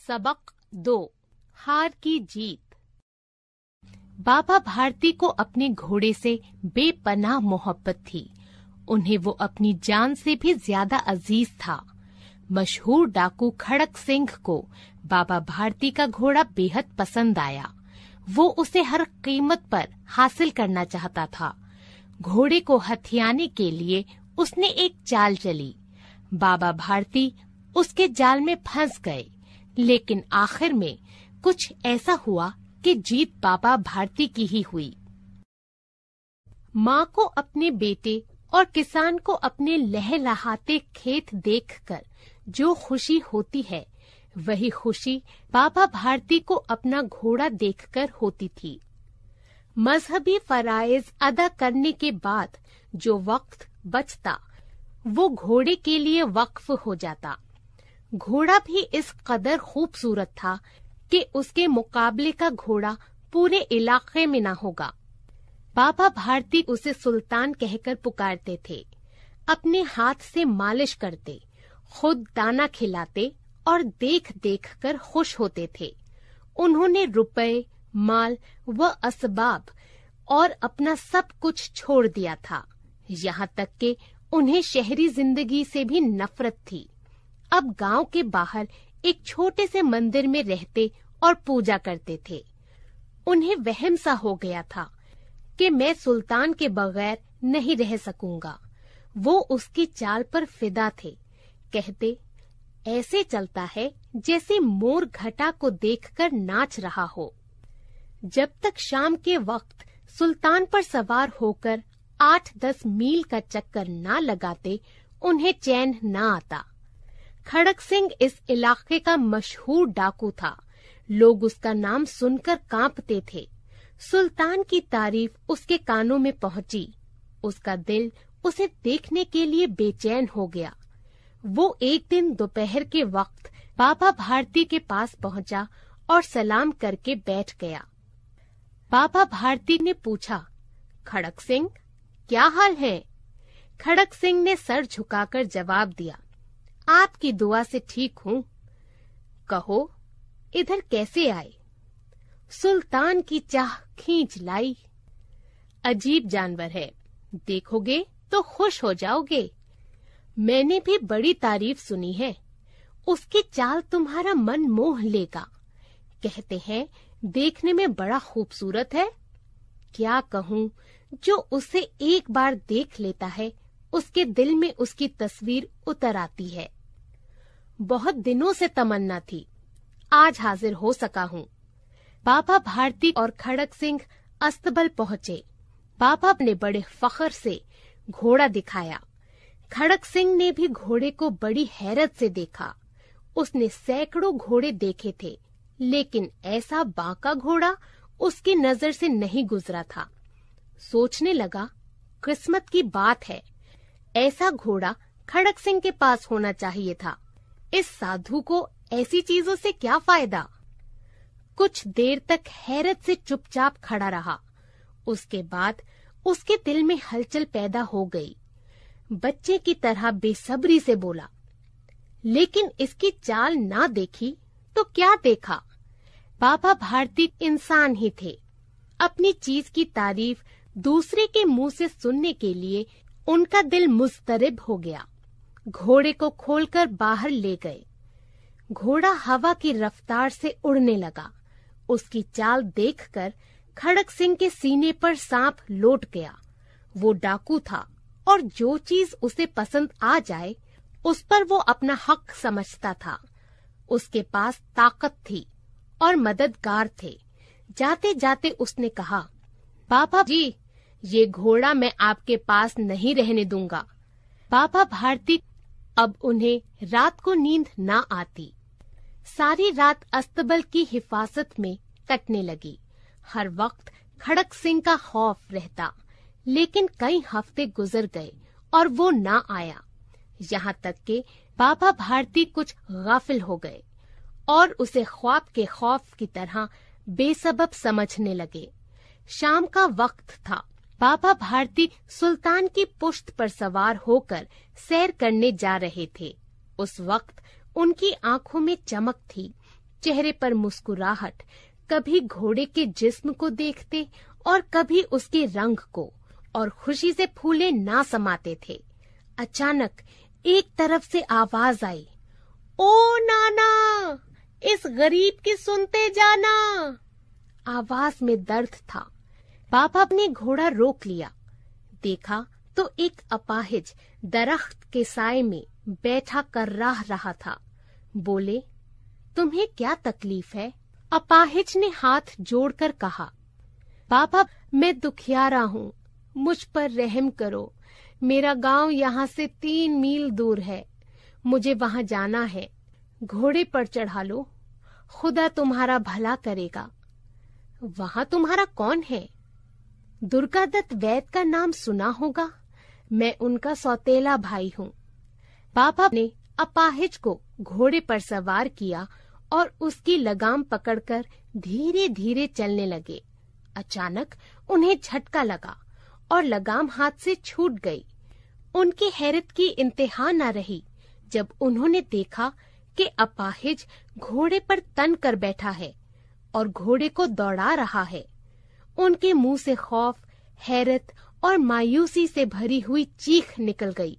सबक 2 हार की जीत। बाबा भारती को अपने घोड़े से बेपनाह मोहब्बत थी। उन्हें वो अपनी जान से भी ज्यादा अजीज था। मशहूर डाकू खड़क सिंह को बाबा भारती का घोड़ा बेहद पसंद आया। वो उसे हर कीमत पर हासिल करना चाहता था। घोड़े को हथियाने के लिए उसने एक चाल चली। बाबा भारती उसके जाल में फंस गए, लेकिन आखिर में कुछ ऐसा हुआ कि जीत बाबा भारती की ही हुई। माँ को अपने बेटे और किसान को अपने लहलहाते खेत देखकर जो खुशी होती है, वही खुशी बाबा भारती को अपना घोड़ा देखकर होती थी। मजहबी फराइज अदा करने के बाद जो वक्त बचता, वो घोड़े के लिए वक्फ हो जाता। घोड़ा भी इस कदर खूबसूरत था कि उसके मुकाबले का घोड़ा पूरे इलाके में न होगा। बाबा भारती उसे सुल्तान कहकर पुकारते थे। अपने हाथ से मालिश करते, खुद दाना खिलाते और देख देख कर खुश होते थे। उन्होंने रुपए, माल व असबाब और अपना सब कुछ छोड़ दिया था। यहाँ तक कि उन्हें शहरी जिंदगी से भी नफरत थी। अब गांव के बाहर एक छोटे से मंदिर में रहते और पूजा करते थे। उन्हें वहम सा हो गया था कि मैं सुल्तान के बगैर नहीं रह सकूंगा। वो उसकी चाल पर फिदा थे। कहते, ऐसे चलता है जैसे मोर घटा को देखकर नाच रहा हो। जब तक शाम के वक्त सुल्तान पर सवार होकर 8-10 मील का चक्कर ना लगाते, उन्हें चैन ना आता। खड़क सिंह इस इलाके का मशहूर डाकू था। लोग उसका नाम सुनकर कांपते थे। सुल्तान की तारीफ उसके कानों में पहुंची। उसका दिल उसे देखने के लिए बेचैन हो गया। वो एक दिन दोपहर के वक्त बाबा भारती के पास पहुंचा और सलाम करके बैठ गया। बाबा भारती ने पूछा, खड़क सिंह, क्या हाल है? खड़क सिंह ने सर झुकाकर जवाब दिया, आपकी दुआ से ठीक हूँ। कहो, इधर कैसे आए? सुल्तान की चाह खींच लाई। अजीब जानवर है, देखोगे तो खुश हो जाओगे। मैंने भी बड़ी तारीफ सुनी है। उसकी चाल तुम्हारा मन मोह लेगा। कहते हैं देखने में बड़ा खूबसूरत है। क्या कहूँ, जो उसे एक बार देख लेता है, उसके दिल में उसकी तस्वीर उतर आती है। बहुत दिनों से तमन्ना थी, आज हाजिर हो सका हूँ। बाबा भारती और खड़क सिंह अस्तबल पहुँचे। बाबा ने बड़े फख्र से घोड़ा दिखाया। खड़क सिंह ने भी घोड़े को बड़ी हैरत से देखा। उसने सैकड़ों घोड़े देखे थे, लेकिन ऐसा बांका घोड़ा उसकी नजर से नहीं गुजरा था। सोचने लगा, किस्मत की बात है, ऐसा घोड़ा खड़क सिंह के पास होना चाहिए था। इस साधु को ऐसी चीजों से क्या फायदा? कुछ देर तक हैरत से चुपचाप खड़ा रहा। उसके बाद उसके दिल में हलचल पैदा हो गई। बच्चे की तरह बेसब्री से बोला, लेकिन इसकी चाल ना देखी तो क्या देखा? बाबा भारती इंसान ही थे। अपनी चीज की तारीफ दूसरे के मुंह से सुनने के लिए उनका दिल मुस्तरिब हो गया। घोड़े को खोलकर बाहर ले गए। घोड़ा हवा की रफ्तार से उड़ने लगा। उसकी चाल देखकर खड़क सिंह के सीने पर सांप लौट गया। वो डाकू था और जो चीज उसे पसंद आ जाए, उस पर वो अपना हक समझता था। उसके पास ताकत थी और मददगार थे। जाते जाते उसने कहा, बाबा जी, ये घोड़ा मैं आपके पास नहीं रहने दूंगा। बाबा भारती, अब उन्हें रात को नींद ना आती। सारी रात अस्तबल की हिफाजत में कटने लगी। हर वक्त खड़क सिंह का खौफ रहता, लेकिन कई हफ्ते गुजर गए और वो ना आया। यहाँ तक कि बाबा भारती कुछ गाफिल हो गए और उसे ख्वाब के खौफ की तरह बेसबब समझने लगे। शाम का वक्त था। बाबा भारती सुल्तान की पुश्त पर सवार होकर सैर करने जा रहे थे। उस वक्त उनकी आंखों में चमक थी। चेहरे पर मुस्कुराहट, कभी घोड़े के जिस्म को देखते और कभी उसके रंग को, और खुशी से फूले ना समाते थे। अचानक एक तरफ से आवाज आई, ओ नाना, इस गरीब की सुनते जाना। आवाज में दर्द था। बाबा ने घोड़ा रोक लिया। देखा तो एक अपाहिज दरख्त के साए में बैठा कर्राह रहा था। बोले, तुम्हें क्या तकलीफ है? अपाहिज ने हाथ जोड़कर कहा, बाबा, मैं दुखियारा हूँ, मुझ पर रहम करो। मेरा गांव यहाँ से 3 मील दूर है, मुझे वहां जाना है। घोड़े पर चढ़ा लो, खुदा तुम्हारा भला करेगा। वहां तुम्हारा कौन है? दुर्गादत्त वैद्य का नाम सुना होगा, मैं उनका सौतेला भाई हूँ। बाबा ने अपाहिज को घोड़े पर सवार किया और उसकी लगाम पकड़कर धीरे धीरे चलने लगे। अचानक उन्हें झटका लगा और लगाम हाथ से छूट गई। उनकी हैरत की इंतहा न रही जब उन्होंने देखा कि अपाहिज घोड़े पर तन कर बैठा है और घोड़े को दौड़ा रहा है। उनके मुंह से खौफ, हैरत और मायूसी से भरी हुई चीख निकल गई।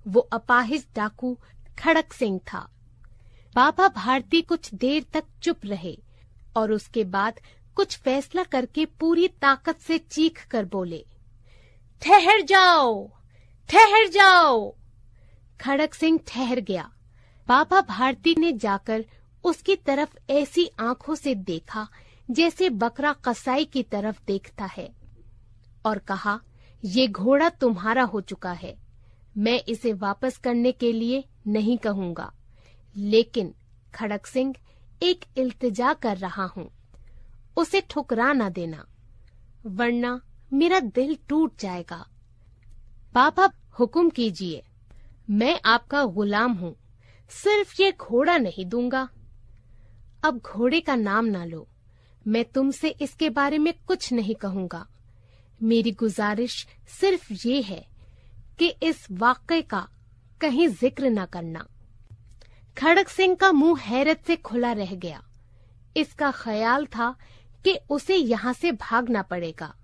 वो अपाहिज डाकू खड़क सिंह था। बाबा भारती कुछ देर तक चुप रहे और उसके बाद कुछ फैसला करके पूरी ताकत से चीख कर बोले, ठहर जाओ, ठहर जाओ। खड़क सिंह ठहर गया। बाबा भारती ने जाकर उसकी तरफ ऐसी आंखों से देखा जैसे बकरा कसाई की तरफ देखता है और कहा, ये घोड़ा तुम्हारा हो चुका है। मैं इसे वापस करने के लिए नहीं कहूंगा, लेकिन खड़क सिंह, एक इल्तिजा कर रहा हूँ, उसे ठुकरा ना देना, वरना मेरा दिल टूट जाएगा। बाबा, हुक्म कीजिए, मैं आपका गुलाम हूँ, सिर्फ ये घोड़ा नहीं दूंगा। अब घोड़े का नाम ना लो, मैं तुमसे इसके बारे में कुछ नहीं कहूंगा। मेरी गुजारिश सिर्फ ये है कि इस वाक़े का कहीं जिक्र न करना। खड़क सिंह का मुंह हैरत से खुला रह गया। इसका ख्याल था कि उसे यहाँ से भागना पड़ेगा,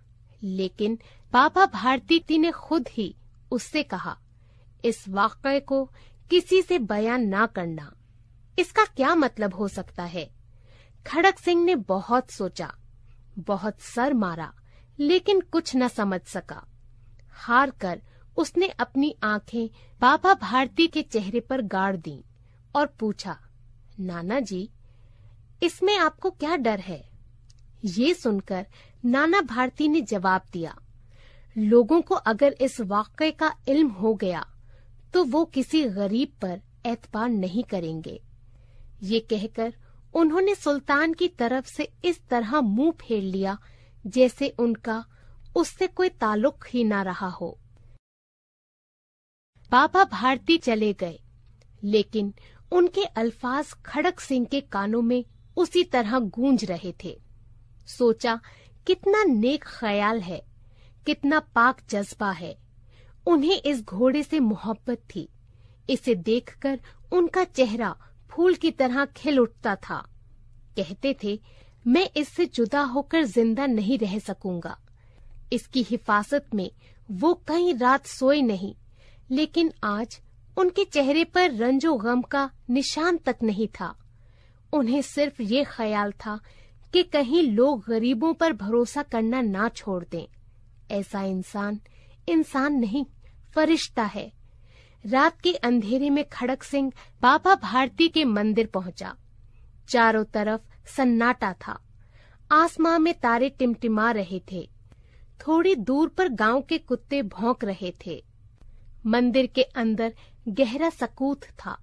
लेकिन बाबा भारती ने खुद ही उससे कहा, इस वाक़े को किसी से बयान ना करना। इसका क्या मतलब हो सकता है? खड़क सिंह ने बहुत सोचा, बहुत सर मारा, लेकिन कुछ न समझ सका। हार कर उसने अपनी आंखें बाबा भारती के चेहरे पर गाड़ दी और पूछा, नाना जी, इसमें आपको क्या डर है? ये सुनकर नाना भारती ने जवाब दिया, लोगों को अगर इस वाक़े का इल्म हो गया तो वो किसी गरीब पर एतबार नहीं करेंगे। ये कहकर उन्होंने सुल्तान की तरफ से इस तरह मुंह फेर लिया जैसे उनका उससे कोई ताल्लुक ही ना रहा हो। बाबा भारती चले गए, लेकिन उनके अल्फाज खड़क सिंह के कानों में उसी तरह गूंज रहे थे। सोचा, कितना नेक ख्याल है, कितना पाक जज्बा है। उन्हें इस घोड़े से मोहब्बत थी। इसे देखकर उनका चेहरा फूल की तरह खिल उठता था। कहते थे, मैं इससे जुदा होकर जिंदा नहीं रह सकूंगा। इसकी हिफाजत में वो कई रात सोए नहीं, लेकिन आज उनके चेहरे पर रंजो गम का निशान तक नहीं था। उन्हें सिर्फ ये ख्याल था कि कहीं लोग गरीबों पर भरोसा करना ना छोड़ दें। ऐसा इंसान इंसान नहीं, फरिश्ता है। रात के अंधेरे में खड़क सिंह बाबा भारती के मंदिर पहुंचा। चारों तरफ सन्नाटा था। आसमां में तारे टिमटिमा रहे थे। थोड़ी दूर पर गांव के कुत्ते भौंक रहे थे। मंदिर के अंदर गहरा सकूत था।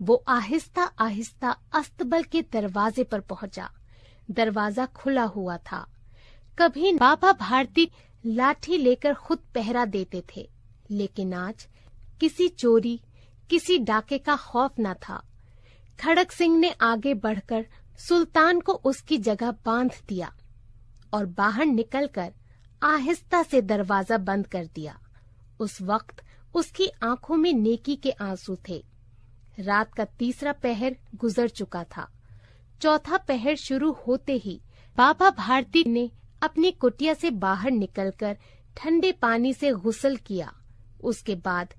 वो आहिस्ता आहिस्ता अस्तबल के दरवाजे पर पहुंचा। दरवाजा खुला हुआ था। कभी बाबा भारती लाठी लेकर खुद पहरा देते थे, लेकिन आज किसी चोरी, किसी डाके का खौफ न था। खड़क सिंह ने आगे बढ़कर सुल्तान को उसकी जगह बांध दिया और बाहर निकलकर आहिस्ता से दरवाजा बंद कर दिया। उस वक्त उसकी आंखों में नेकी के आंसू थे। रात का तीसरा पहर गुजर चुका था। चौथा पहर शुरू होते ही बाबा भारती ने अपनी कुटिया से बाहर निकलकर ठंडे पानी से गुस्ल किया। उसके बाद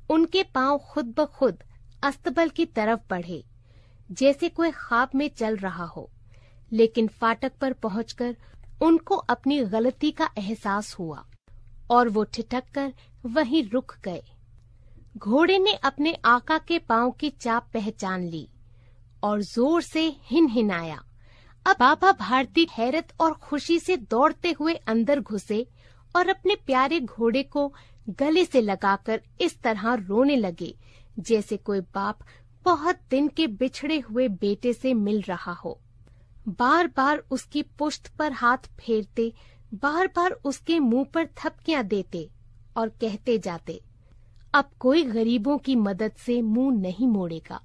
उनके पांव खुद ब खुद अस्तबल की तरफ बढ़े, जैसे कोई ख्वाब में चल रहा हो। लेकिन फाटक पर पहुंचकर उनको अपनी गलती का एहसास हुआ और वो ठिठक कर वहीं रुक गए। घोड़े ने अपने आका के पांव की चाप पहचान ली और जोर से हिनहिनाया। अब बाबा भारती हैरत और खुशी से दौड़ते हुए अंदर घुसे और अपने प्यारे घोड़े को गले से लगाकर इस तरह रोने लगे जैसे कोई बाप बहुत दिन के बिछड़े हुए बेटे से मिल रहा हो। बार बार उसकी पुश्त पर हाथ फेरते, बार बार उसके मुंह पर थपकियां देते और कहते जाते, अब कोई गरीबों की मदद से मुंह नहीं मोड़ेगा।